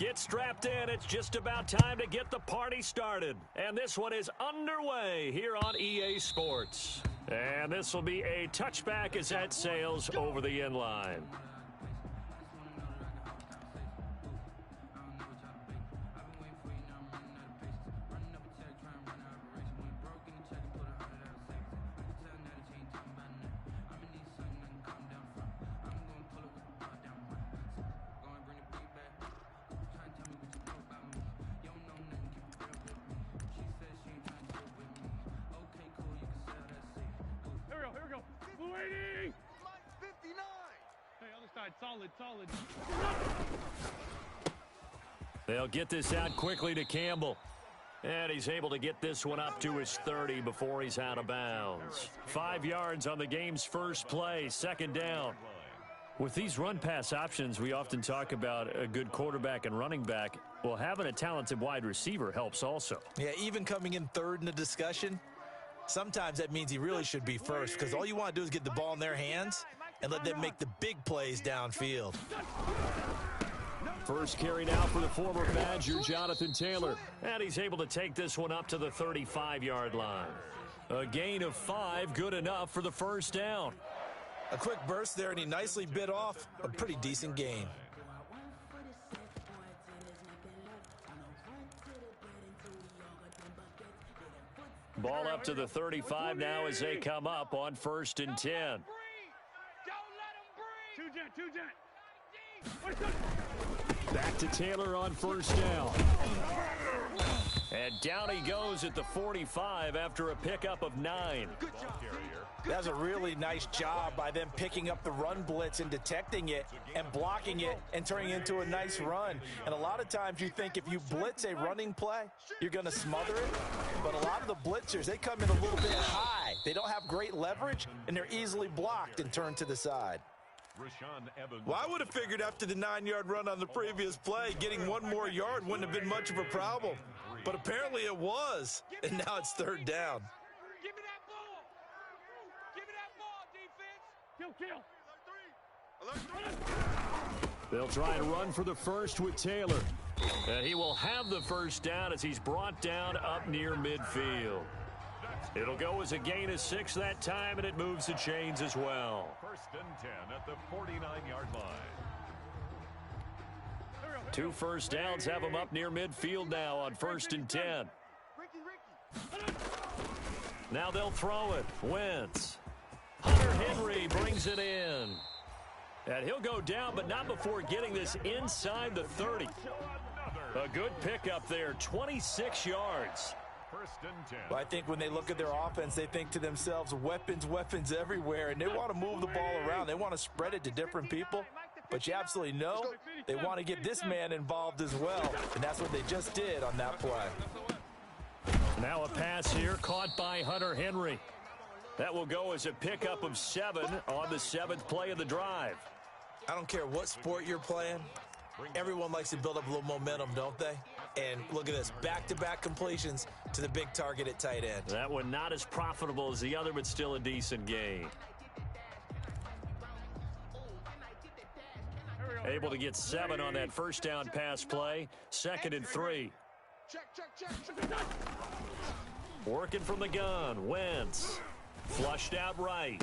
Get strapped in. It's just about time to get the party started. And this one is underway here on EA Sports. And this will be a touchback as that sails over the end line. Solid. They'll get this out quickly to Campbell. And he's able to get this one up to his 30 before he's out of bounds. 5 yards on the game's first play, second down. With these run-pass options, we often talk about a good quarterback and running back. Well, having a talented wide receiver helps also. Yeah, even coming in third in the discussion, sometimes that means he really should be first because all you want to do is get the ball in their hands and let them make the big plays downfield. First carry now for the former Badger, Jonathan Taylor. And he's able to take this one up to the 35-yard line. A gain of 5, good enough for the first down. A quick burst there, and he nicely bit off a pretty decent gain. Ball up to the 35 now as they come up on 1st and 10. Back to Taylor on first down. And down he goes at the 45 after a pickup of 9. That's a really nice job by them picking up the run blitz and detecting it and blocking it and turning it into a nice run. And a lot of times you think if you blitz a running play, you're going to smother it. But a lot of the blitzers, they come in a little bit high. They don't have great leverage, and they're easily blocked and turned to the side. Well, I would have figured after the 9-yard run on the previous play, getting one more yard wouldn't have been much of a problem. But apparently it was, and now it's 3rd down. Give me that ball. Give me that ball, defense. Kill. They'll try and run for the first with Taylor. And he will have the first down as he's brought down up near midfield. It'll go as a gain of 6 that time, and it moves the chains as well. 1st and 10 at the 49-yard line. 2 first downs have him up near midfield now on 1st and 10. Now they'll throw it. Wentz. Hunter Henry brings it in. And he'll go down, but not before getting this inside the 30. A good pickup there, 26 yards. 1st and 10. Well, I think when they look at their offense, they think to themselves, weapons everywhere, and they want to move the ball around. They want to spread it to different people. But you absolutely know they want to get this man involved as well, and that's what they just did on that play. Now a pass here caught by Hunter Henry. That will go as a pickup of 7 on the 7th play of the drive. I don't care what sport you're playing. Everyone likes to build up a little momentum, don't they? And look at this, back-to-back completions to the big target at tight end. That one not as profitable as the other, but still a decent gain. Able to get 7 on that first down pass play. 2nd and 3. Working from the gun. Wentz. Flushed out right.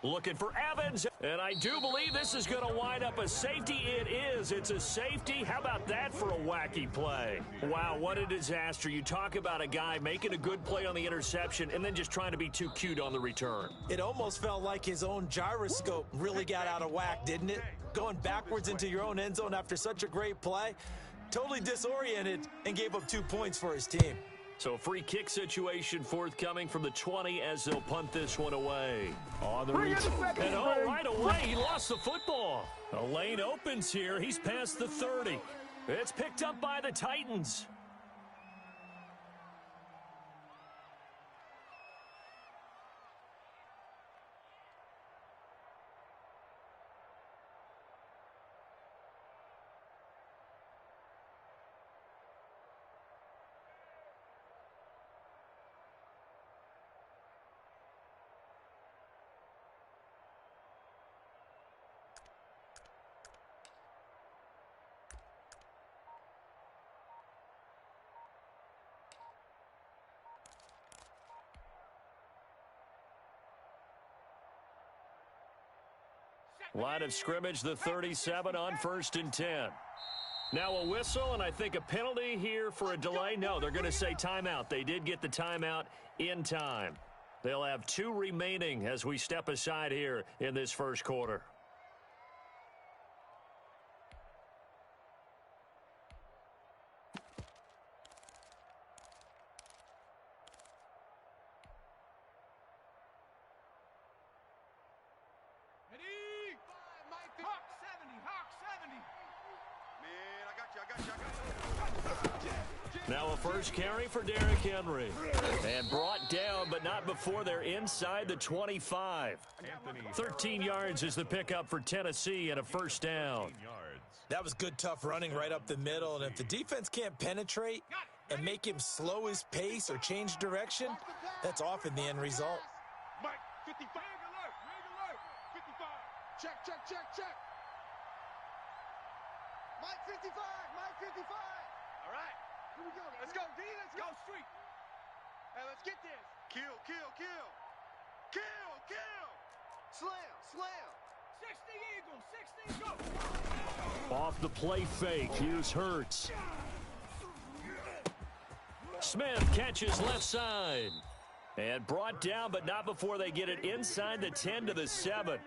Looking for Evans. And I do believe this is going to wind up a safety. It is. It's a safety. How about that for a wacky play? Wow, what a disaster. You talk about a guy making a good play on the interception and then just trying to be too cute on the return. It almost felt like his own gyroscope really got out of whack, didn't it? Going backwards into your own end zone after such a great play. Totally disoriented and gave up 2 points for his team. So free kick situation forthcoming from the 20 as they'll punt this one away. On the return. And right away, he lost the football. A lane opens here. He's past the 30. It's picked up by the Titans. Line of scrimmage, the 37 on 1st and 10. Now a whistle, and I think a penalty here for a delay. No, they're going to say timeout. They did get the timeout in time. They'll have 2 remaining as we step aside here in this first quarter. Now a first carry for Derrick Henry. And brought down, but not before they're inside the 25. 13 yards is the pickup for Tennessee and a first down. That was good, tough running right up the middle. And if the defense can't penetrate and make him slow his pace or change direction, that's often the end result. Mike, 55. Rig alert. 55. Check. Mike, 55. All right. Here we go. Let's go, D. Let's go. Street. Hey, let's get this. Kill. Slam. 60 Eagles. 60, go. Off the play fake. Here's Hurts. Smith catches left side. And brought down, but not before they get it inside the 10 to the 7.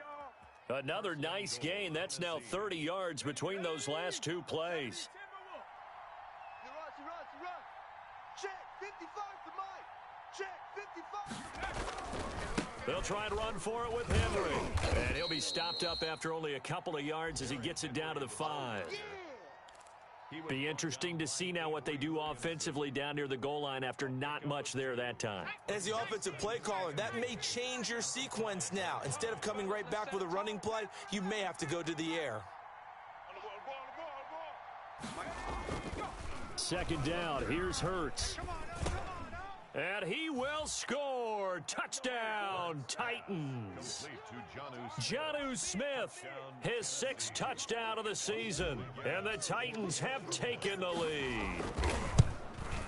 Another nice gain. That's now 30 yards between those last 2 plays. Check 55 to Mike. Check 55. They'll try and run for it with Henry. And he'll be stopped up after only a couple of yards as he gets it down to the 5. Be interesting to see now what they do offensively down near the goal line after not much there that time. As the offensive play caller, that may change your sequence now. Instead of coming right back with a running play, you may have to go to the air. Second down, here's Hurts. And he will score. Touchdown, Titans. Jonnu Smith, his 6th touchdown of the season. And the Titans have taken the lead.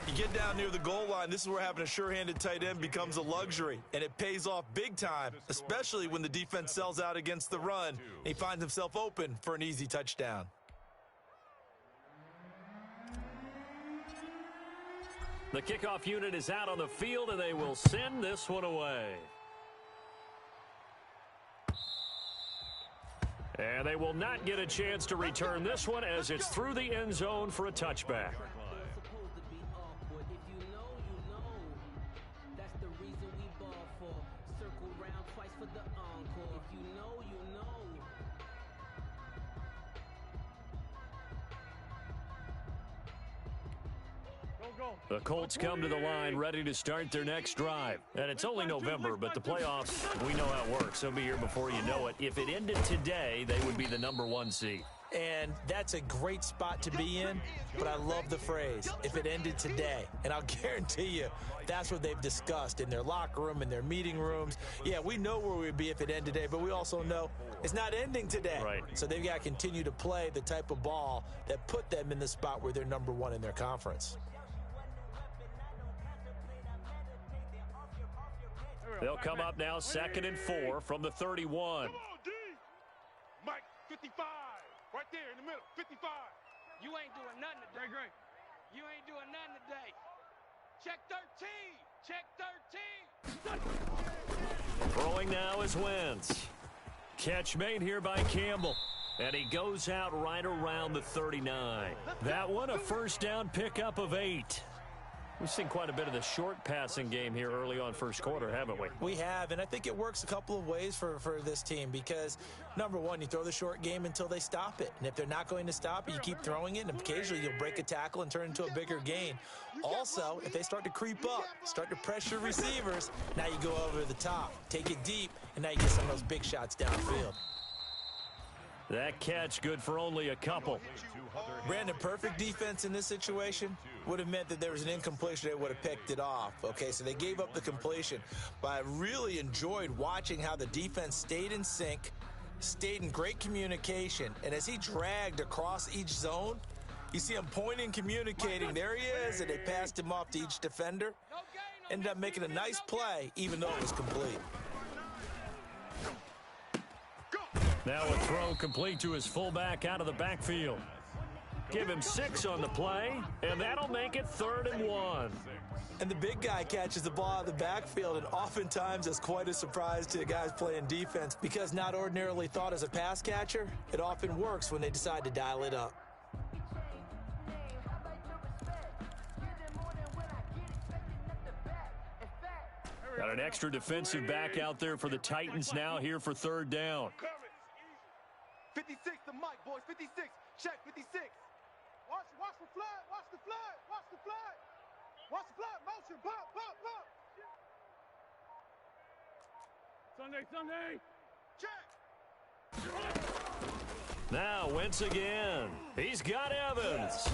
You get down near the goal line, this is where having a sure-handed tight end becomes a luxury. And it pays off big time, especially when the defense sells out against the run. And he finds himself open for an easy touchdown. The kickoff unit is out on the field, and they will send this one away. And they will not get a chance to return this one as it's through the end zone for a touchback. The Colts come to the line ready to start their next drive. And it's only November, but the playoffs, we know how it works. They'll be here before you know it. If it ended today, they would be the #1 seed. And that's a great spot to be in, but I love the phrase, if it ended today. And I'll guarantee you, that's what they've discussed in their locker room, in their meeting rooms. Yeah, we know where we'd be if it ended today, but we also know it's not ending today. Right. So they've got to continue to play the type of ball that put them in the spot where they're #1 in their conference. They'll come up now 2nd and 4 from the 31. Come on, D. Mike, 55. Right there in the middle, 55. You ain't doing nothing today. Great. You ain't doing nothing today. Check 13. Check 13. Throwing now is Wentz. Catch made here by Campbell. And he goes out right around the 39. That one, a first down pickup of 8. We've seen quite a bit of the short passing game here early on first quarter, haven't we? We have, and I think it works a couple of ways for this team because, #1, you throw the short game until they stop it. And if they're not going to stop it, you keep throwing it, and occasionally you'll break a tackle and turn into a bigger gain. Also, if they start to creep up, start to pressure receivers, now you go over the top, take it deep, and now you get some of those big shots downfield. That catch good for only a couple. Brandon, perfect defense in this situation would have meant that there was an incompletion. They would have picked it off. Okay, so they gave up the completion. But I really enjoyed watching how the defense stayed in sync, stayed in great communication. And as he dragged across each zone, you see him pointing, communicating. There he is, and they passed him off to each defender. Ended up making a nice play, even though it was complete. Go. Now a throw complete to his fullback out of the backfield. Give him 6 on the play, and that'll make it 3rd and 1. And the big guy catches the ball out of the backfield, and oftentimes that's quite a surprise to the guys playing defense because not ordinarily thought as a pass catcher, it often works when they decide to dial it up. Got an extra defensive back out there for the Titans now here for 3rd down. 56 to Mike, boys. 56. Check 56. Watch the flood. Watch the flood. Watch the flood. Watch the flood. Motion. Pump, pump, pump. Sunday. Check. Now Wentz again. He's got Evans.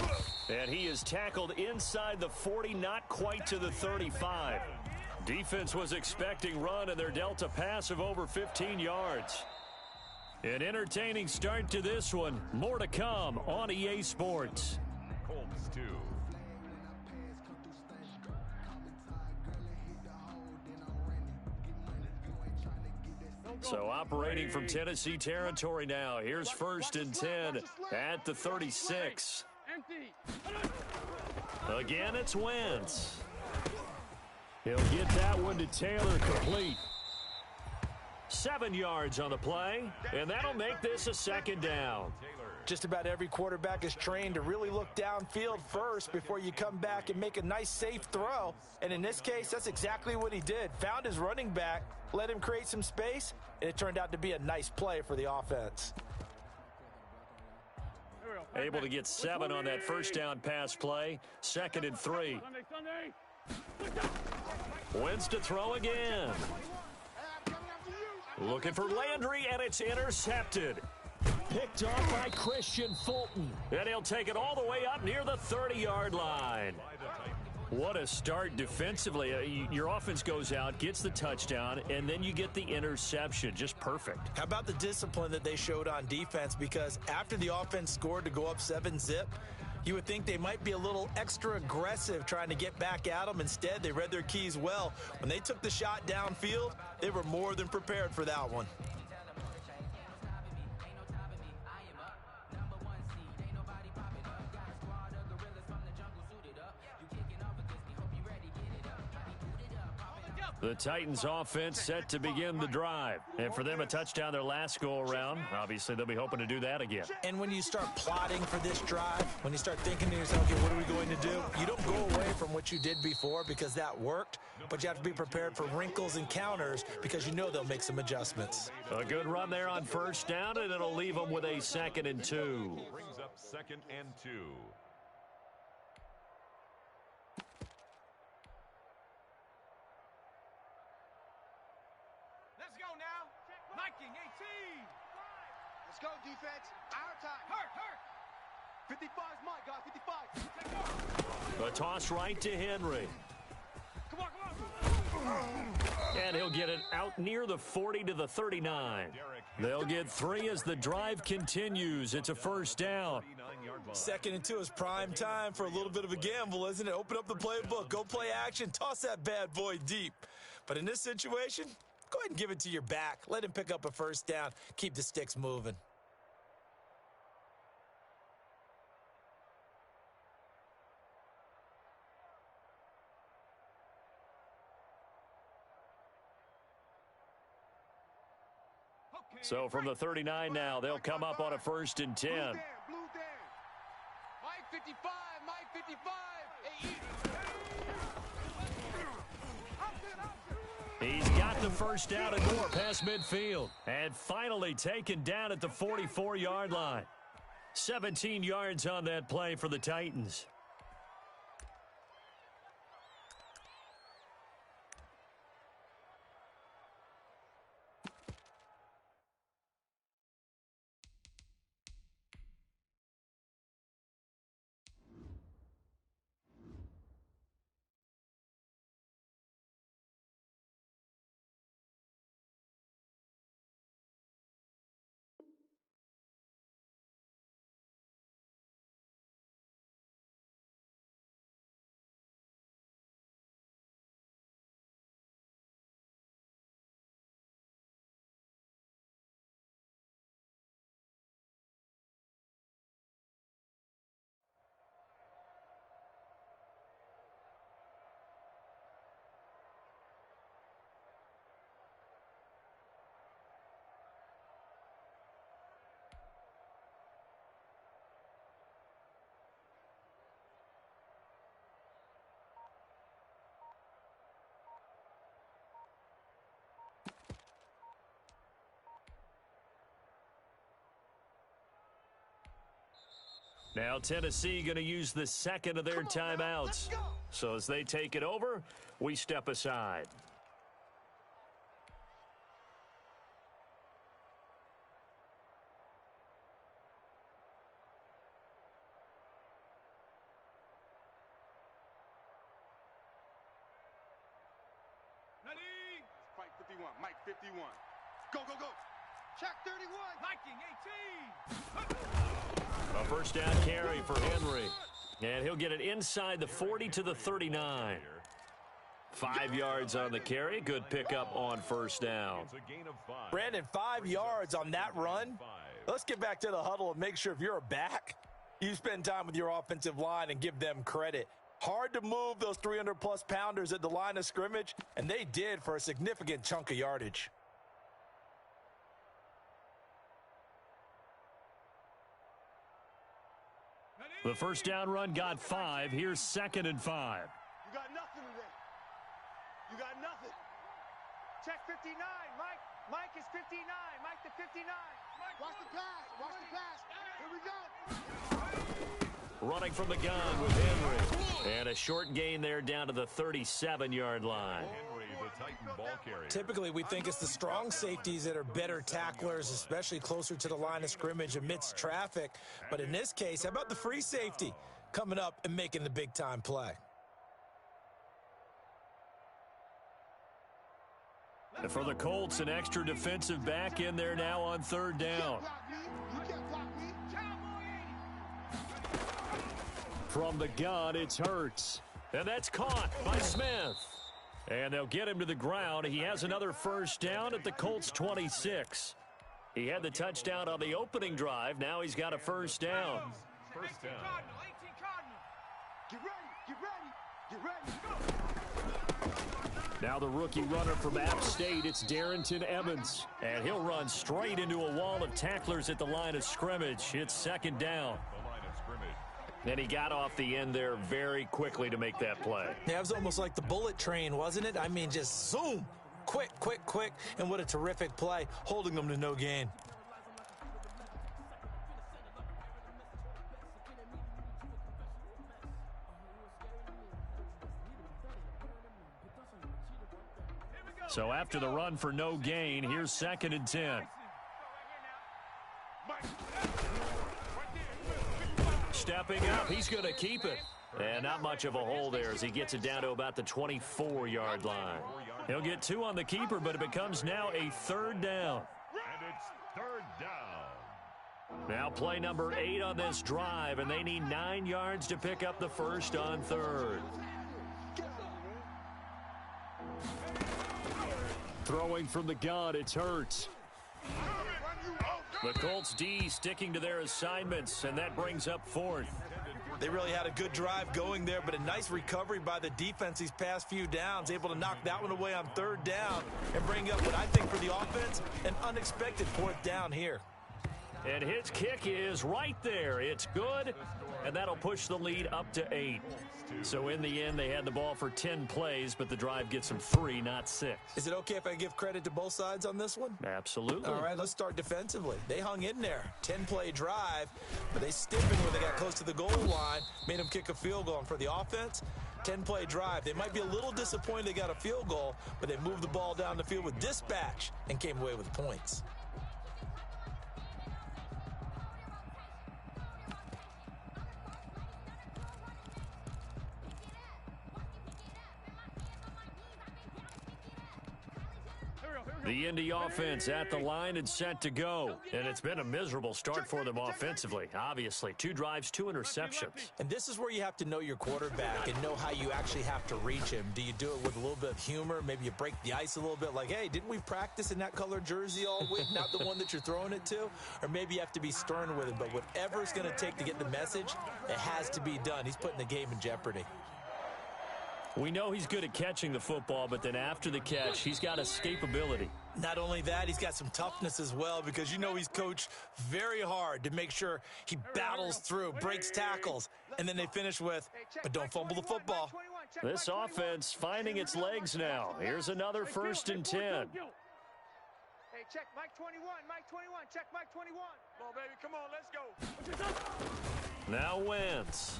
And he is tackled inside the 40, not quite to the 35. Defense was expecting run, and they're dealt a pass of over 15 yards. An entertaining start to this one. More to come on EA Sports. Colts 2. So operating from Tennessee territory now. Here's 1st and 10 at the 36. Empty. Again, it's Wentz. He'll get that one to Taylor complete. 7 yards on the play, and that'll make this a 2nd down. Just about every quarterback is trained to really look downfield first before you come back and make a nice, safe throw. And in this case, that's exactly what he did. Found his running back, let him create some space, and it turned out to be a nice play for the offense. Able to get 7 on that 1st down pass play. 2nd and 3. Sunday. Wentz to throw again. Looking for Landry, and it's intercepted. Picked off by Christian Fulton. And he'll take it all the way up near the 30-yard line. What a start defensively. Your offense goes out, gets the touchdown, and then you get the interception. Just perfect. How about the discipline that they showed on defense? Because after the offense scored to go up 7-zip, you would think they might be a little extra aggressive trying to get back at them. Instead, they read their keys well. When they took the shot downfield, they were more than prepared for that one. The Titans offense set to begin the drive. And for them, a touchdown their last go-around. Obviously, they'll be hoping to do that again. And when you start plotting for this drive, when you start thinking to yourself, okay, what are we going to do? You don't go away from what you did before because that worked, but you have to be prepared for wrinkles and counters because you know they'll make some adjustments. A good run there on 1st down, and it'll leave them with a 2nd and 2. Brings up 2nd and 2. Let's go now. Viking 18. Let's go, defense. Our time. Hurt. 55 is Mike, guys. 55. A toss right to Henry. Come on. And he'll get it out near the 40 to the 39. They'll get 3 as the drive continues. It's a 1st down. 2nd and 2 is prime time for a little bit of a gamble, isn't it? Open up the playbook, go play action, toss that bad boy deep. But in this situation, go ahead and give it to your back. Let him pick up a 1st down. Keep the sticks moving. So from the 39 now, they'll come up on a 1st and 10. Blue down. Mike 55. He's got the 1st down and more past midfield. And finally taken down at the 44-yard line. 17 yards on that play for the Titans. Now Tennessee going to use the second of their timeouts. So as they take it over, we step aside. Fight 51, Mike 51. Go, go, go. Check 31. Viking 18. A first down carry for Henry. And he'll get it inside the 40 to the 39. 5 yards on the carry. Good pickup on first down. It's a gain of 5. Brandon, 5 yards on that run. Let's get back to the huddle and make sure if you're a back, you spend time with your offensive line and give them credit. Hard to move those 300-plus pounders at the line of scrimmage, and they did for a significant chunk of yardage. The first down run got 5. Here's 2nd and 5. You got nothing today. You got nothing. Check 59. Mike is 59. Mike to 59. Watch the pass. Watch the pass. Here we go. Running from the gun with Henry. And a short gain there down to the 37-yard line. Henry, the Titan ball carrier. Typically, we think it's the strong safeties that are better tacklers, especially closer to the line of scrimmage amidst traffic. But in this case, how about the free safety coming up and making the big-time play? And for the Colts, an extra defensive back in there now on 3rd down. From the gun, it's Hurts. And that's caught by Smith. And they'll get him to the ground. He has another first down at the Colts 26. He had the touchdown on the opening drive. Now he's got a first down. First down. 18 Cardinal. Get ready. Get ready. Get ready. Now the rookie runner from App State, it's Darrington Evans. And he'll run straight into a wall of tacklers at the line of scrimmage. It's 2nd down. The line of scrimmage. And he got off the end there very quickly to make that play. Yeah, it was almost like the bullet train, wasn't it? I mean, just zoom. Quick. And what a terrific play, holding them to no gain. So after the run for no gain, here's 2nd and 10. Stepping up, he's going to keep it. And not much of a hole there as he gets it down to about the 24-yard line. He'll get 2 on the keeper, but it becomes now a 3rd down. And it's 3rd down. Now play number 8 on this drive, and they need 9 yards to pick up the first on 3rd. Throwing from the gun, it's Hurts. The Colts D sticking to their assignments, and that brings up 4th. They really had a good drive going there, but a nice recovery by the defense these past few downs, able to knock that one away on 3rd down and bring up what I think for the offense, an unexpected 4th down here. And his kick is right there. It's good, and that'll push the lead up to 8. So in the end, they had the ball for 10 plays, but the drive gets them 3, not 6. Is it okay if I give credit to both sides on this one? Absolutely. All right, let's start defensively. They hung in there. 10-play drive, but they stiffened when they got close to the goal line, made them kick a field goal. And for the offense, 10-play drive. They might be a little disappointed they got a field goal, but they moved the ball down the field with dispatch and came away with points. The Indy offense at the line and set to go. And it's been a miserable start for them offensively. Obviously, 2 drives, 2 interceptions. And this is where you have to know your quarterback and know how you actually have to reach him. Do you do it with a little bit of humor? Maybe you break the ice a little bit like, hey, didn't we practice in that color jersey all week, not the one that you're throwing it to? Or maybe you have to be stern with him. But whatever it's going to take to get the message, it has to be done. He's putting the game in jeopardy. We know he's good at catching the football, but then after the catch, he's got escapability. Not only that, he's got some toughness as well because you know he's coached very hard to make sure he battles through, breaks tackles, and then they finish with, but don't fumble the football. This offense finding its legs now. Here's another 1st and 10. Hey, check Mike 21. Check Mike 21. Come on, baby. Come on, let's go. Now Wentz.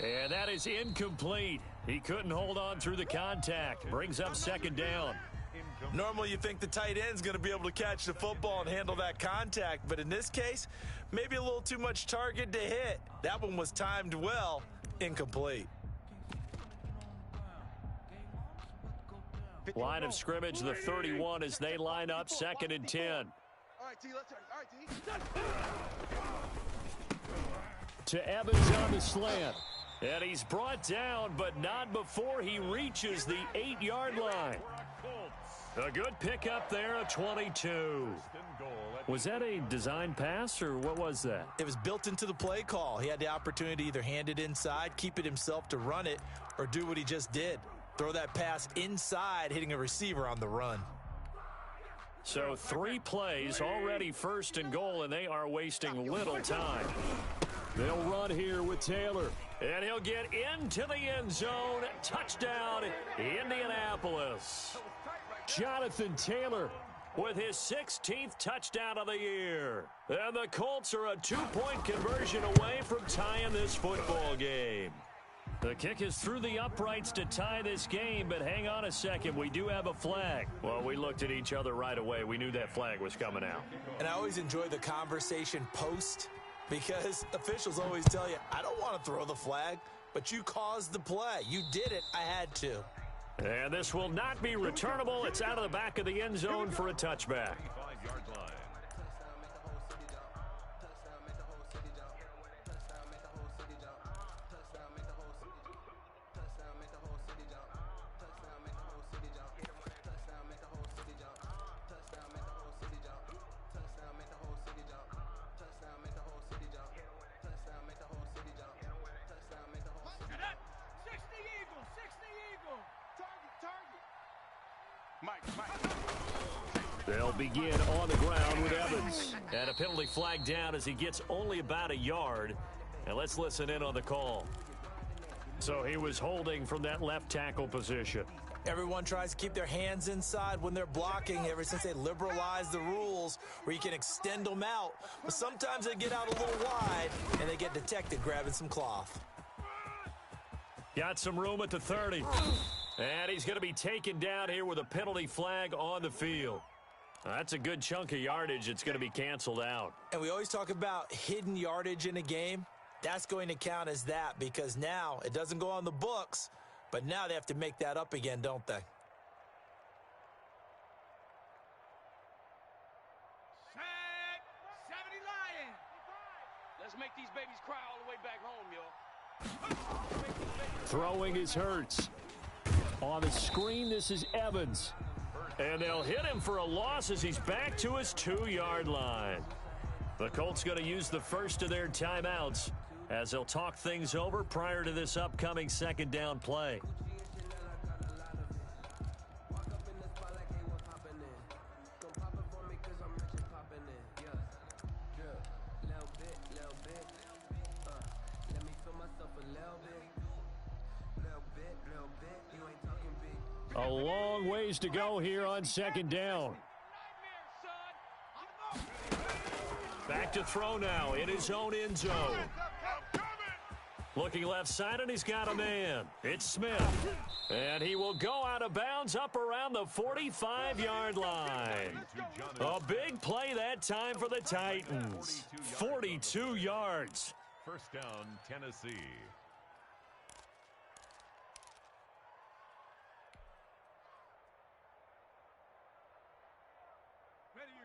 And that is incomplete. He couldn't hold on through the contact. Brings up second down. Normally you think the tight end's going to be able to catch the football and handle that contact, but in this case, maybe a little too much target to hit. That one was timed well, incomplete. Line of scrimmage, the 31 as they line up, 2nd and 10. All right, T, let's turn. All right, T. To Evans on the slant. And he's brought down, but not before he reaches the 8-yard line. A good pickup there, a 22. Was that a design pass, or what was that? It was built into the play call. He had the opportunity to either hand it inside, keep it himself to run it, or do what he just did. Throw that pass inside, hitting a receiver on the run. So 3 plays, already 1st and goal, and they are wasting little time. They'll run here with Taylor. And he'll get into the end zone. Touchdown, Indianapolis. Jonathan Taylor with his 16th touchdown of the year. And the Colts are a 2-point conversion away from tying this football game. The kick is through the uprights to tie this game, but hang on a second. We do have a flag. Well, we looked at each other right away. We knew that flag was coming out. And I always enjoy the conversation post, because officials always tell you, I don't want to throw the flag, but you caused the play. You did it. I had to. And this will not be returnable. It's out of the back of the end zone for a touchback. They'll begin on the ground with Evans. And a penalty flag down as he gets only about a yard. And let's listen in on the call. So he was holding from that left tackle position. Everyone tries to keep their hands inside when they're blocking ever since they liberalized the rules where you can extend them out. But sometimes they get out a little wide and they get detected grabbing some cloth. Got some room at the 30. And he's going to be taken down here with a penalty flag on the field. That's a good chunk of yardage. It's going to be canceled out. And we always talk about hidden yardage in a game. That's going to count as that because now it doesn't go on the books, but now they have to make that up again, don't they? Set 70 Lions. Let's make these babies cry all the way back home, yo. Throwing is Hurts. On the screen, this is Evans. And they'll hit him for a loss as he's back to his 2-yard line. The Colts going to use the first of their timeouts as they'll talk things over prior to this upcoming 2nd down play. A long ways to go here on 2nd down. Back to throw now in his own end zone. Looking left side, and he's got a man. It's Smith. And he will go out of bounds up around the 45-yard line. A big play that time for the Titans. 42 yards. First down, Tennessee.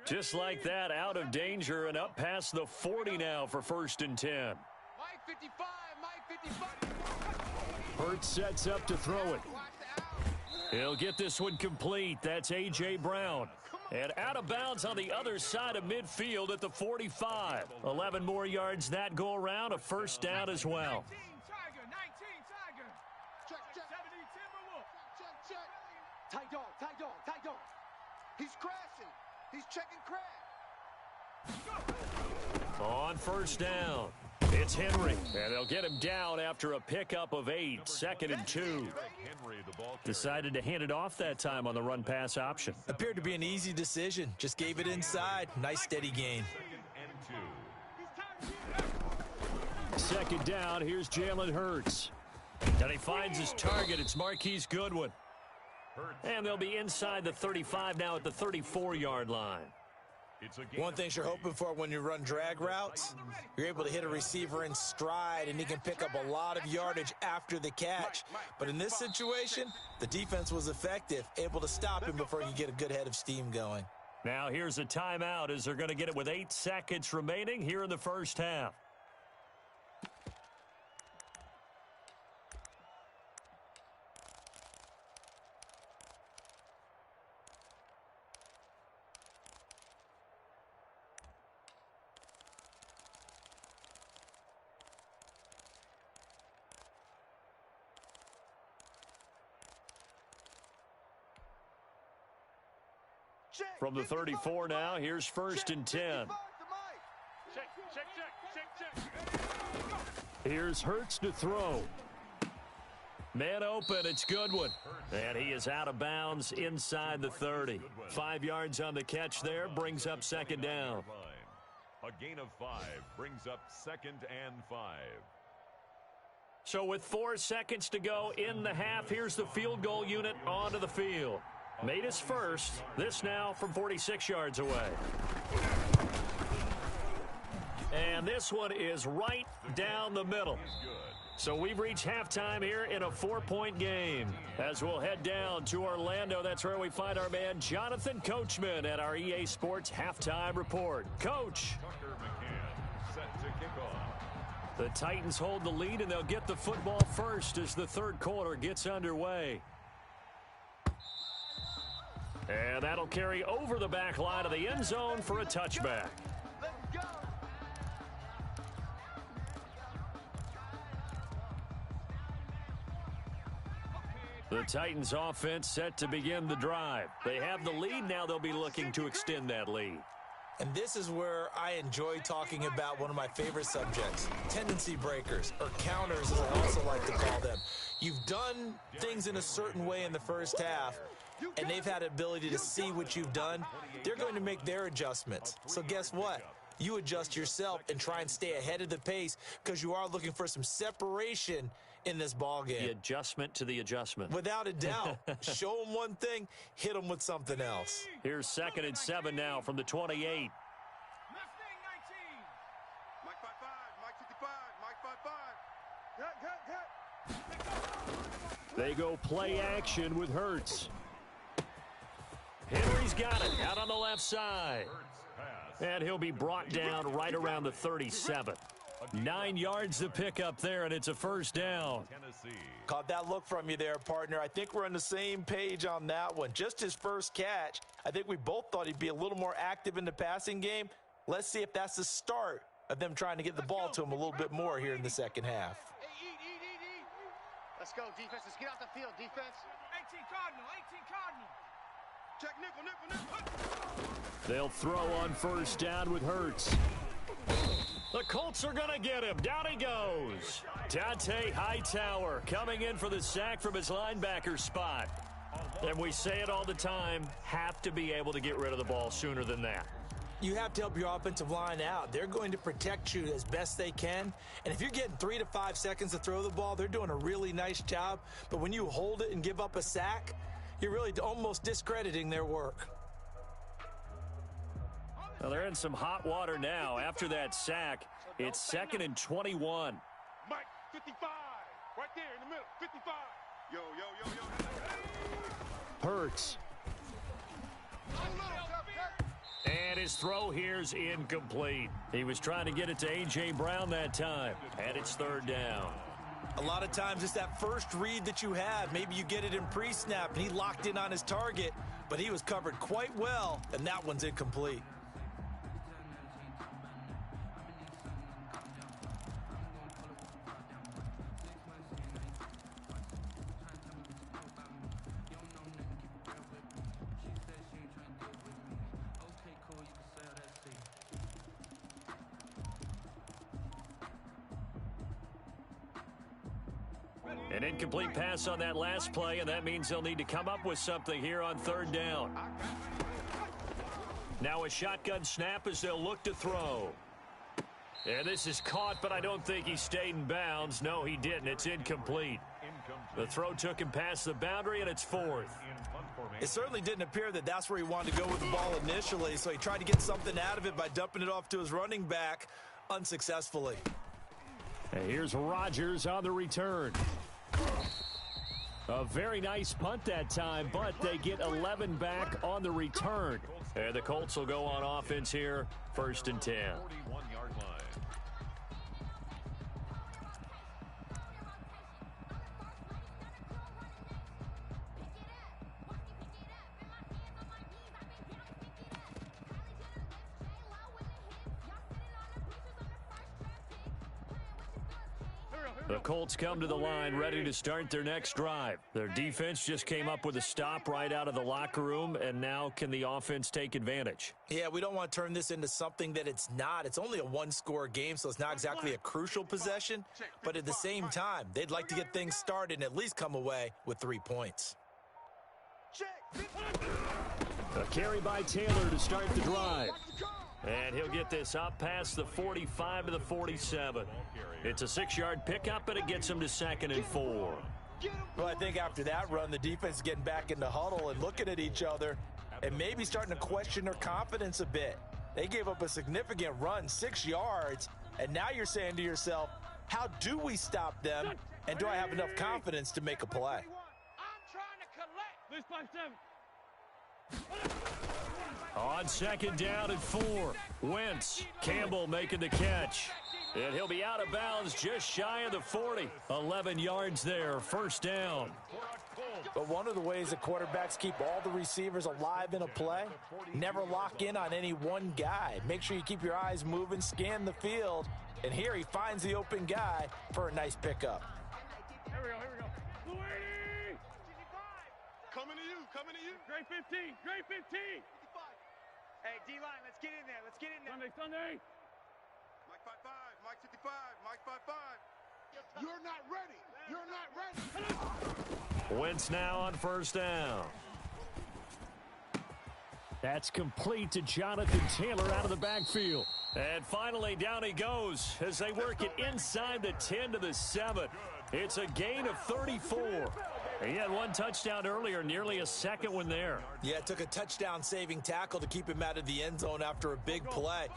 Just like that, out of danger and up past the 40 now for 1st and 10. Mike 55, Mike 55. Hurts sets up to throw it. He'll get this one complete. That's A.J. Brown. And out of bounds on the other side of midfield at the 45. 11 more yards that go around, a first down as well. 19 Tiger, 19 Tiger. Check, check. 70 Timberwolf. Check, check. Tight dog, tight dog, tight dog. He's crashing. He's checking crash. On first down, it's Henry. And they'll get him down after a pickup of 8, 2nd and 2. Decided to hand it off that time on the run-pass option. Appeared to be an easy decision. Just gave it inside. Nice steady gain. Second down, here's Jalen Hurts. And he finds his target. It's Marquise Goodwin. And they'll be inside the 35 now at the 34-yard line. One thing you're hoping for when you run drag routes, you're able to hit a receiver in stride, and he can pick up a lot of yardage after the catch. But in this situation, the defense was effective, able to stop him before he get a good head of steam going. Now here's a timeout as they're going to get it with 8 seconds remaining here in the first half. From the 34 now, here's first and 10. Here's Hurts to throw. Man open, it's Goodwin. And he is out of bounds inside the 30. 5 yards on the catch there, brings up second down. A gain of 5 brings up 2nd and 5. So with 4 seconds to go in the half, here's the field goal unit onto the field. Made his first. This now from 46 yards away. And this one is right down the middle. So we've reached halftime here in a 4-point game. As we'll head down to Orlando, that's where we find our man Jonathan Coachman at our EA Sports Halftime Report. Coach. Tucker McCann set to kick off. The Titans hold the lead, and they'll get the football first as the third quarter gets underway. And that'll carry over the back line of the end zone for a touchback. Let's go. The Titans offense set to begin the drive. They have the lead. Now they'll be looking to extend that lead. And this is where I enjoy talking about one of my favorite subjects, tendency breakers, or counters as I also like to call them. You've done things in a certain way in the first half, and they've had the ability to see what you've done. They're going to make their adjustments. So guess what? You adjust yourself and try and stay ahead of the pace because you are looking for some separation in this ball game. The adjustment to the adjustment. Without a doubt. Show them one thing, hit them with something else. Here's 2nd and 7 now from the 28. Mustang 19. Mike 55, Mike 55, Mike 55. They go play action with Hurts. Henry's got it out on the left side. And he'll be brought down right around the 37. 9 yards to pick up there, and it's a first down. Caught that look from you there, partner. I think we're on the same page on that one. Just his first catch. I think we both thought he'd be a little more active in the passing game. Let's see if that's the start of them trying to get the ball to him a little bit more here in the second half. Hey, eat. Let's go, defense. Let's get out the field, defense. 18 Cardinal. Check nickel. They'll throw on first down with Hurts. The Colts are going to get him. Down he goes. Dante Hightower coming in for the sack from his linebacker spot. And we say it all the time, have to be able to get rid of the ball sooner than that. You have to help your offensive line out. They're going to protect you as best they can. And if you're getting 3 to 5 seconds to throw the ball, they're doing a really nice job. But when you hold it and give up a sack, you're really almost discrediting their work. Well, they're in some hot water now. After that sack, it's 2nd and 21. Mike 55. Right there in the middle. 55. Yo. Hurts. And his throw here's incomplete. He was trying to get it to A.J. Brown that time. And it's 3rd down. A lot of times it's that first read that you have. Maybe you get it in pre-snap, and he locked in on his target, but he was covered quite well, and that one's incomplete. An incomplete pass on that last play, and that means they'll need to come up with something here on 3rd down. Now a shotgun snap as they'll look to throw. And this is caught, but I don't think he stayed in bounds. No, he didn't. It's incomplete. The throw took him past the boundary, and it's fourth. It certainly didn't appear that that's where he wanted to go with the ball initially, so he tried to get something out of it by dumping it off to his running back unsuccessfully. And here's Rodgers on the return. A very nice punt that time, but they get 11 back on the return. And the Colts will go on offense here, 1st and 10. 41-yard line. The Colts come to the line ready to start their next drive. Their defense just came up with a stop right out of the locker room, and now can the offense take advantage? Yeah, we don't want to turn this into something that it's not. It's only a one-score game, so it's not exactly a crucial possession. But at the same time, they'd like to get things started and at least come away with 3 points. A carry by Taylor to start the drive. And he'll get this up past the 45 to the 47. It's a 6-yard pickup, and it gets him to 2nd and 4. Well, I think after that run, the defense is getting back in the huddle and looking at each other and maybe starting to question their confidence a bit. They gave up a significant run, 6 yards, and now you're saying to yourself, how do we stop them, and do I have enough confidence to make a play? I'm trying to collect. This 7. On 2nd down and 4. Wentz. Campbell making the catch. And he'll be out of bounds just shy of the 40. 11 yards there, 1st down. But one of the ways that quarterbacks keep all the receivers alive in a play, never lock in on any one guy. Make sure you keep your eyes moving, scan the field, and here he finds the open guy for a nice pickup. Here we go. Louie! Coming to you. Great 15. Hey, D-line, let's get in there. Sunday. Mike 5-5, Mike 55, Mike 5-5. You're not ready. Wentz now on 1st down. That's complete to Jonathan Taylor out of the backfield. And finally, down he goes as they work it inside the 10 to the 7. It's a gain of 34. He had 1 touchdown earlier, nearly a 2nd one there. Yeah, it took a touchdown-saving tackle to keep him out of the end zone after a big play.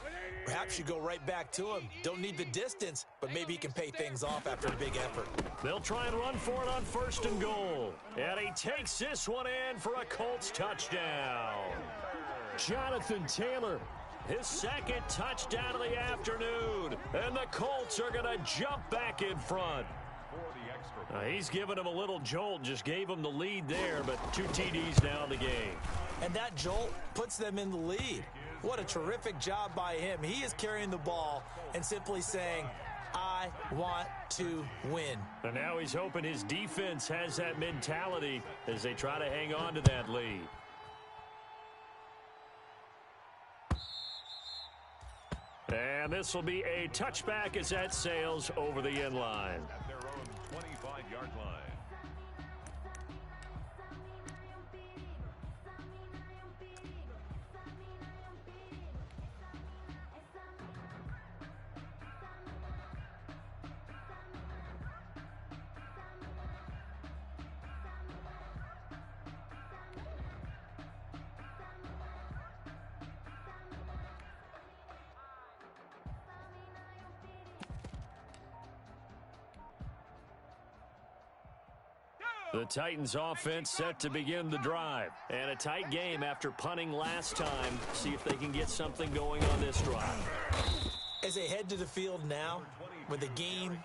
Perhaps you go right back to him. Don't need the distance, but maybe he can pay things off after a big effort. They'll try and run for it on 1st and goal. And he takes this one in for a Colts touchdown. Jonathan Taylor, his 2nd touchdown of the afternoon. And the Colts are going to jump back in front. He's given him a little jolt, just gave him the lead there, but 2 TDs now in the game. And that jolt puts them in the lead. What a terrific job by him. He is carrying the ball and simply saying, I want to win. And now he's hoping his defense has that mentality as they try to hang on to that lead. And this will be a touchback as that sails over the end line. At their own 25-yard line. The Titans offense set to begin the drive. And a tight game after punting last time. See if they can get something going on this drive. As they head to the field now, with the game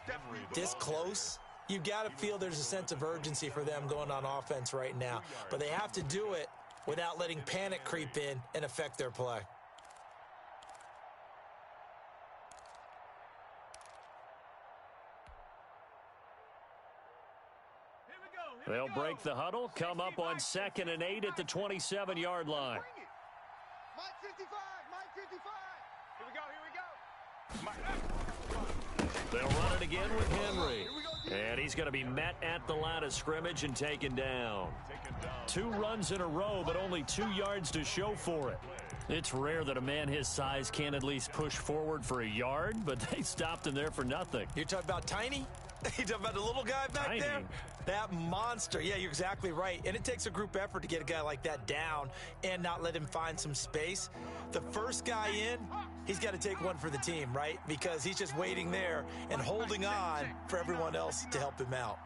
this close, you've got to feel there's a sense of urgency for them going on offense right now. But they have to do it without letting panic creep in and affect their play. They'll break the huddle, come up on 2nd and 8 at the 27-yard line. Mike 55, Mike 55. Here we go. They'll run it again with Henry. Here we go, And he's going to be met at the line of scrimmage and taken down. 2 runs in a row, but only 2 yards to show for it. It's rare that a man his size can at least push forward for a yard, but they stopped him there for nothing. You're talking about Tiny? You're talking about the little guy back Tiny. there? That monster. Yeah, you're exactly right. And it takes a group effort to get a guy like that down and not let him find some space. The first guy in, he's got to take one for the team, right? Because he's just waiting there and holding on for everyone else to help him out.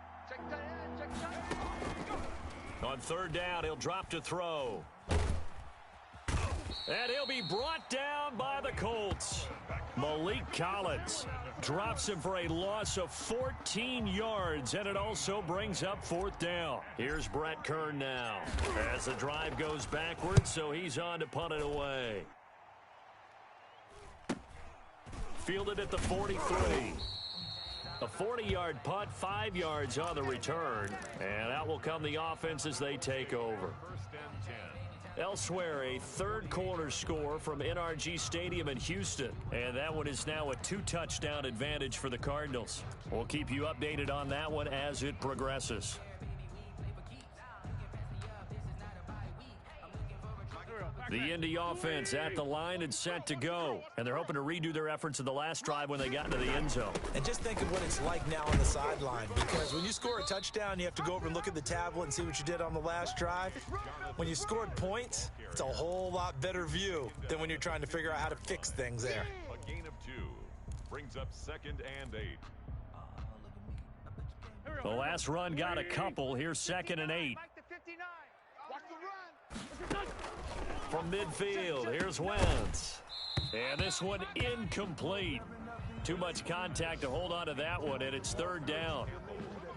On 3rd down, he'll drop to throw. And he'll be brought down by the Colts. Malik Collins drops him for a loss of 14 yards, and it also brings up 4th down. Here's Brett Kern now as the drive goes backwards, so he's on to punt it away. Fielded at the 43. A 40-yard punt, 5 yards on the return, and out will come the offense as they take over. Elsewhere, a 3rd quarter score from NRG Stadium in Houston, and that one is now a 2-touchdown advantage for the Cardinals. We'll keep you updated on that one as it progresses. The Indy offense at the line and set to go. And they're hoping to redo their efforts in the last drive when they got into the end zone. And just think of what it's like now on the sideline, because when you score a touchdown, you have to go over and look at the tablet and see what you did on the last drive. When you scored points, it's a whole lot better view than when you're trying to figure out how to fix things there. A gain of 2 brings up 2nd and 8. The last run got a couple. Here's 2nd and 8. Watch the run. From midfield, here's Wentz. And this one incomplete. Too much contact to hold on to that one, and it's 3rd down.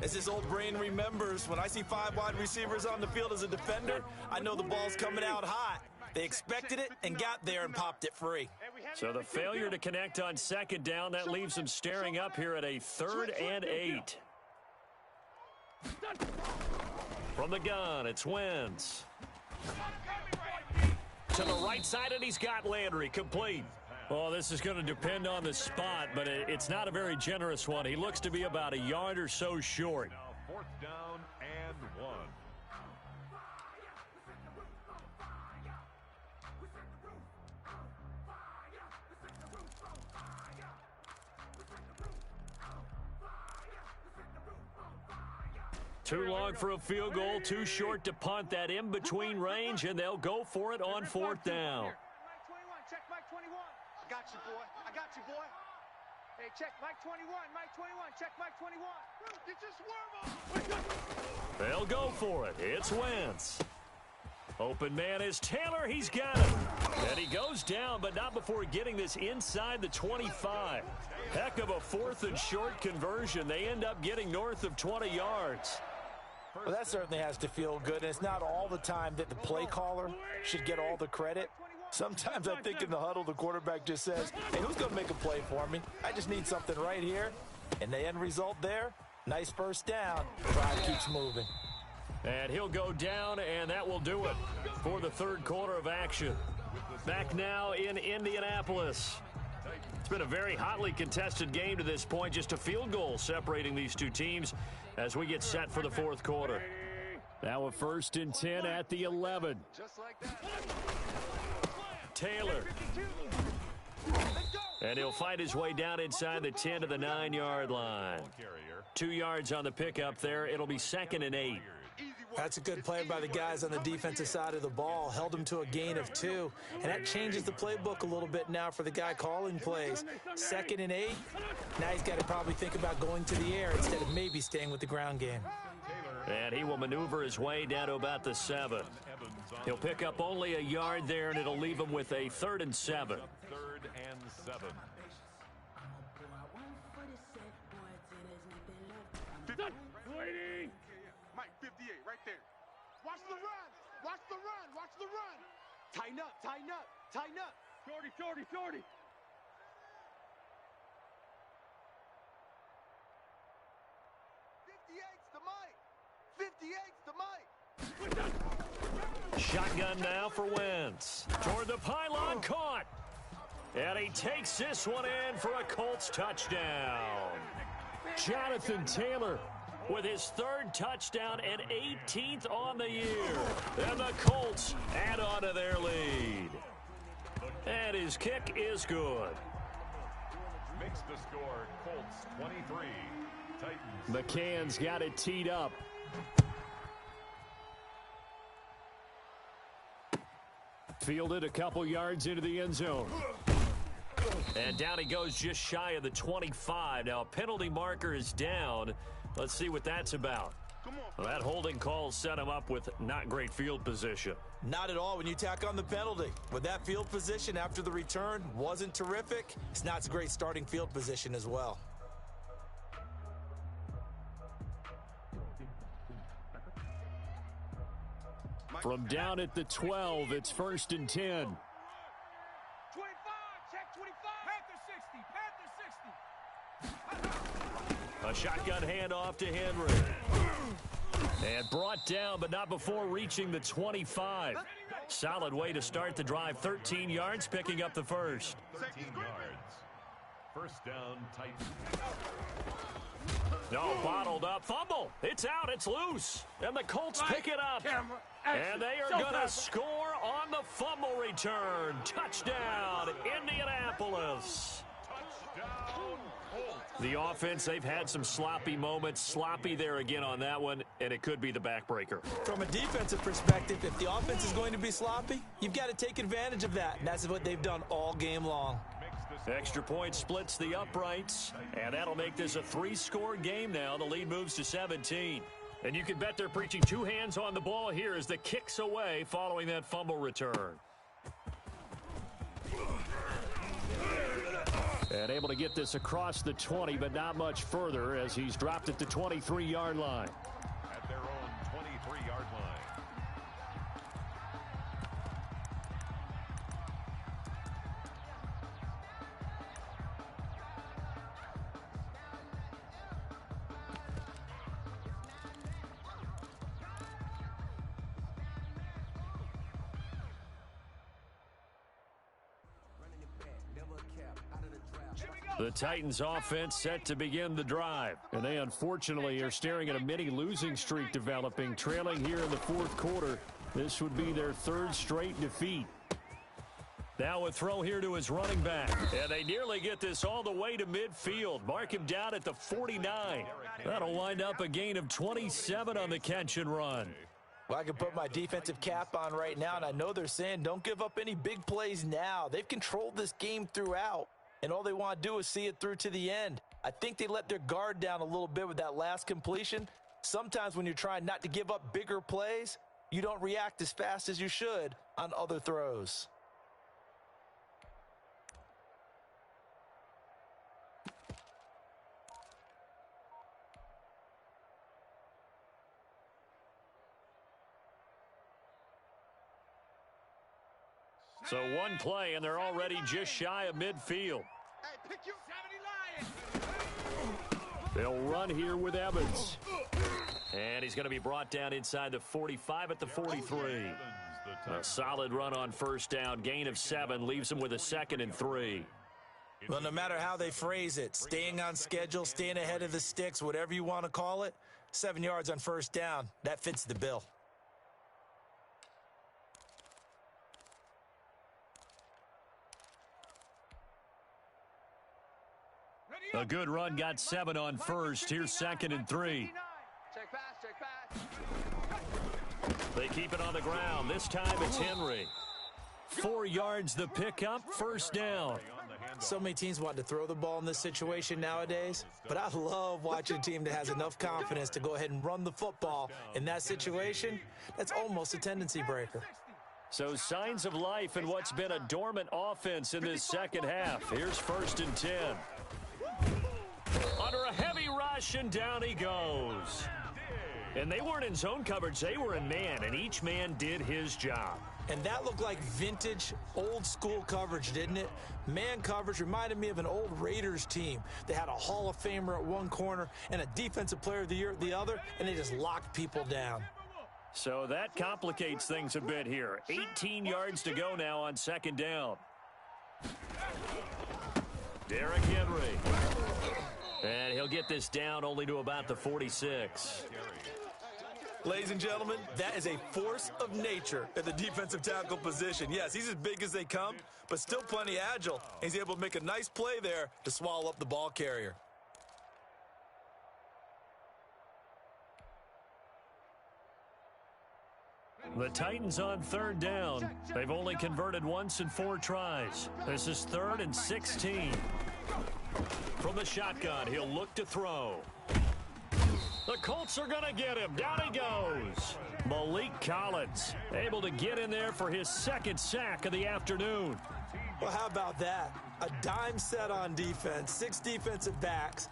As his old brain remembers, when I see 5 wide receivers on the field as a defender, I know the ball's coming out hot. They expected it and got there and popped it free. So the failure to connect on 2nd down, that leaves them staring up here at a 3rd and 8. From the gun, it's Wentz. To the right side, and he's got Landry complete. Oh, this is going to depend on the spot, but it's not a very generous one. He looks to be about a yard or so short. Now 4th down and 1. Too long for a field goal, too short to punt. That in-between range, and they'll go for it on 4th down. Mike 21, check Mike 21. I got you, boy. I got you, boy. Hey, check Mike 21, Mike 21, check Mike 21. Get your swerve on. They'll go for it. It's Wentz. Open man is Taylor. He's got it. And he goes down, but not before getting this inside the 25. Heck of a 4th and short conversion. They end up getting north of 20 yards. Well, that certainly has to feel good, and it's not all the time that the play caller should get all the credit. Sometimes I think in the huddle, the quarterback just says, hey, who's going to make a play for me? I just need something right here. And the end result there, nice 1st down. Drive keeps moving. And he'll go down, and that will do it for the 3rd quarter of action. Back now in Indianapolis. It's been a very hotly contested game to this point. Just a field goal separating these two teams as we get set for the 4th quarter. Now a 1st and 10 at the 11. Just like that. Taylor. And he'll find his way down inside the 10 to the 9-yard line. 2 yards on the pickup there. It'll be 2nd and 8. That's a good play by the guys on the defensive side of the ball. Held them to a gain of 2. And that changes the playbook a little bit now for the guy calling plays. 2nd and 8. Now he's got to probably think about going to the air instead of maybe staying with the ground game. And he will maneuver his way down to about the 7. He'll pick up only a yard there, and it'll leave him with a 3rd and 7. 3rd and 7. Waiting. Mike 58, right there. Watch the run. Watch the run. Watch the run. Tighten up. Tighten up. Tighten up. Shorty, shorty, shorty. 58's the Mike. 58's the Mike. Shotgun now for Wentz. Toward the pylon, caught. And he takes this one in for a Colts touchdown. Jonathan Taylor with his third touchdown and 18th on the year. And the Colts add on to their lead. And his kick is good. Makes the score Colts 23. Titans. McCann's got it teed up. Fielded a couple yards into the end zone. And down he goes just shy of the 25. Now a penalty marker is down. Let's see what that's about. Well, that holding call set him up with not great field position. Not at all when you tack on the penalty. With that field position after the return wasn't terrific. It's not a great starting field position as well. From down at the 12, it's 1st and 10. 25, check 25. Panther 60, Panther 60. A shotgun handoff to Henry. And brought down, but not before reaching the 25. Solid way to start the drive. 13 yards, picking up the first. 13 yards. First down, Titans. No, bottled up. Fumble. It's out. It's loose. And the Colts pick it up. And they are going to score on the fumble return. Touchdown, Indianapolis. Touchdown, Colts. The offense, they've had some sloppy moments. Sloppy there again on that one, and it could be the backbreaker. From a defensive perspective, if the offense is going to be sloppy, you've got to take advantage of that. And that's what they've done all game long. Extra point splits the uprights, and that'll make this a 3-score game now. The lead moves to 17. And you can bet they're preaching 2 hands on the ball here as the kick's away following that fumble return. And able to get this across the 20, but not much further as he's dropped at the 23-yard line. At their own 23-yard line. The Titans offense set to begin the drive. And they unfortunately are staring at a mini losing streak developing, trailing here in the 4th quarter. This would be their 3rd straight defeat. Now a throw here to his running back. And they nearly get this all the way to midfield. Mark him down at the 49. That'll wind up a gain of 27 on the catch and run. Well, I can put my defensive cap on right now, and I know they're saying don't give up any big plays now. They've controlled this game throughout, and all they want to do is see it through to the end. I think they let their guard down a little bit with that last completion. Sometimes when you're trying not to give up bigger plays, you don't react as fast as you should on other throws. So one play, and they're already just shy of midfield. Hey, pick you 70 Lions. They'll run here with Evans. And he's going to be brought down inside the 45 at the 43. A solid run on first down. Gain of 7 leaves him with a 2nd and 3. Well, no matter how they phrase it, staying on schedule, staying ahead of the sticks, whatever you want to call it, 7 yards on first down, that fits the bill. A good run, got 7 on first. Here's 2nd and 3. check pass. They keep it on the ground. This time it's Henry. 4 yards the pickup, first down. So many teams want to throw the ball in this situation nowadays, but I love watching a team that has enough confidence to go ahead and run the football. In that situation, that's almost a tendency breaker. So signs of life in what's been a dormant offense in this second half. Here's 1st and 10. Under a heavy rush, and down he goes. And they weren't in zone coverage. They were in man, and each man did his job. And that looked like vintage, old-school coverage, didn't it? Man coverage reminded me of an old Raiders team. They had a Hall of Famer at one corner and a Defensive Player of the Year at the other, and they just locked people down. So that complicates things a bit here. 18 yards to go now on 2nd down. Derrick Henry. And he'll get this down only to about the 46. Ladies and gentlemen, that is a force of nature at the defensive tackle position. Yes, he's as big as they come, but still plenty agile. He's able to make a nice play there to swallow up the ball carrier. The Titans on third down. They've only converted once in 4 tries. This is 3rd and 16. From the shotgun, he'll look to throw. The Colts are going to get him. Down he goes. Malik Collins able to get in there for his 2nd sack of the afternoon. Well, how about that? A dime set on defense, 6 defensive backs.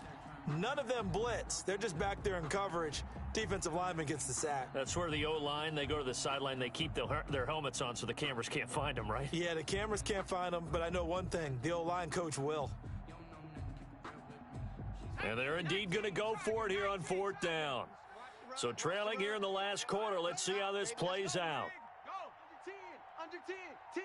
None of them blitz. They're just back there in coverage. Defensive lineman gets the sack. That's where the O-line, they go to the sideline, they keep their helmets on so the cameras can't find them, right? Yeah, the cameras can't find them, but I know one thing. The O-line coach will. And they're indeed going to go for it here on 4th down. So trailing here in the last quarter, let's see how this plays out. Go. Under 10. 10.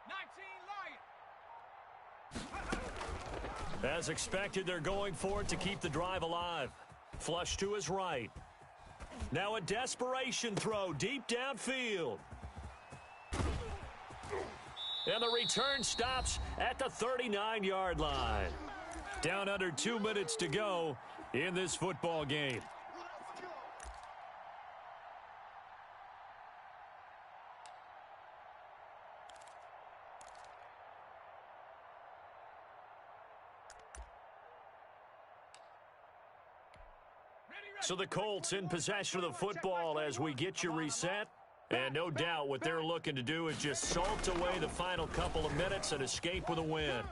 19 Lions. As expected, they're going for it to keep the drive alive. Flush to his right. Now a desperation throw deep downfield. And the return stops at the 39-yard line. Down under 2 minutes to go in this football game. So the Colts in possession of the football as we get you reset. And no doubt what they're looking to do is just salt away the final couple of minutes and escape with a win.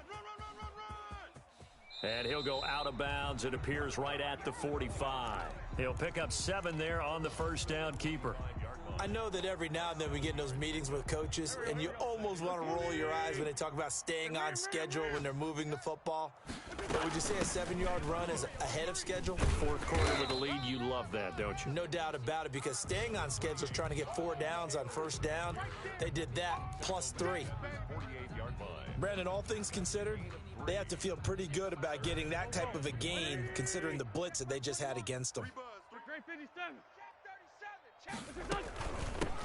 And he'll go out of bounds. It appears right at the 45. He'll pick up 7 there on the first down keeper. I know that every now and then we get in those meetings with coaches, and you almost want to roll your eyes when they talk about staying on schedule when they're moving the football. But would you say a 7-yard run is ahead of schedule? 4th quarter with the lead, you love that, don't you? No doubt about it, because staying on schedule is trying to get 4 downs on first down. They did that, plus 3. Brandon, all things considered, they have to feel pretty good about getting that type of a gain, considering the blitz that they just had against them.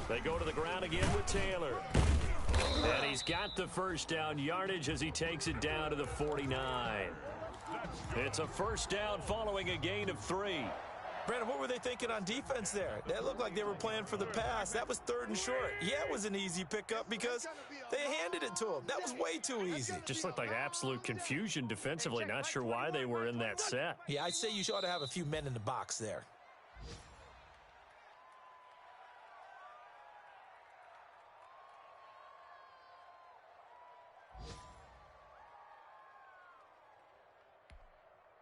They go to the ground again with Taylor. And he's got the first down yardage as he takes it down to the 49. It's a first down following a gain of 3. Brandon, what were they thinking on defense there? That looked like they were playing for the pass. That was 3rd and short. Yeah, it was an easy pickup because they handed it to him. That was way too easy. Just looked like absolute confusion defensively. Not sure why they were in that set. Yeah, I'd say you ought to have a few men in the box there.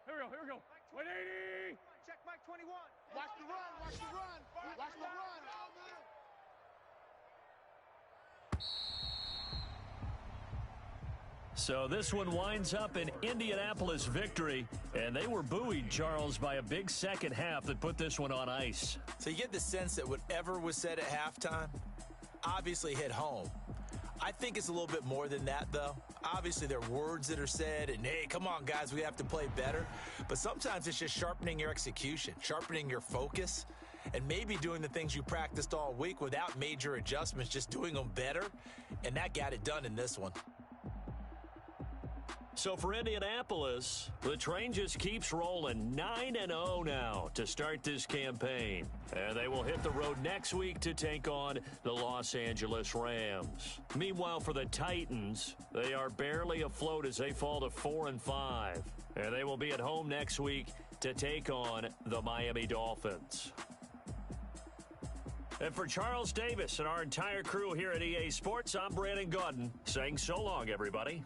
Here we go. 180. Check Mike 21. Watch the run. Watch the run. Watch the run. So this one winds up in Indianapolis victory, and they were buoyed, Charles, by a big second half that put this one on ice. So you get the sense that whatever was said at halftime obviously hit home. I think it's a little bit more than that, though. Obviously, there are words that are said, and, hey, come on, guys, we have to play better. But sometimes it's just sharpening your execution, sharpening your focus, and maybe doing the things you practiced all week without major adjustments, just doing them better, and that got it done in this one. So for Indianapolis, the train just keeps rolling 9-0 now to start this campaign. And they will hit the road next week to take on the Los Angeles Rams. Meanwhile, for the Titans, they are barely afloat as they fall to 4-5. And they will be at home next week to take on the Miami Dolphins. And for Charles Davis and our entire crew here at EA Sports, I'm Brandon Gaudin saying so long, everybody.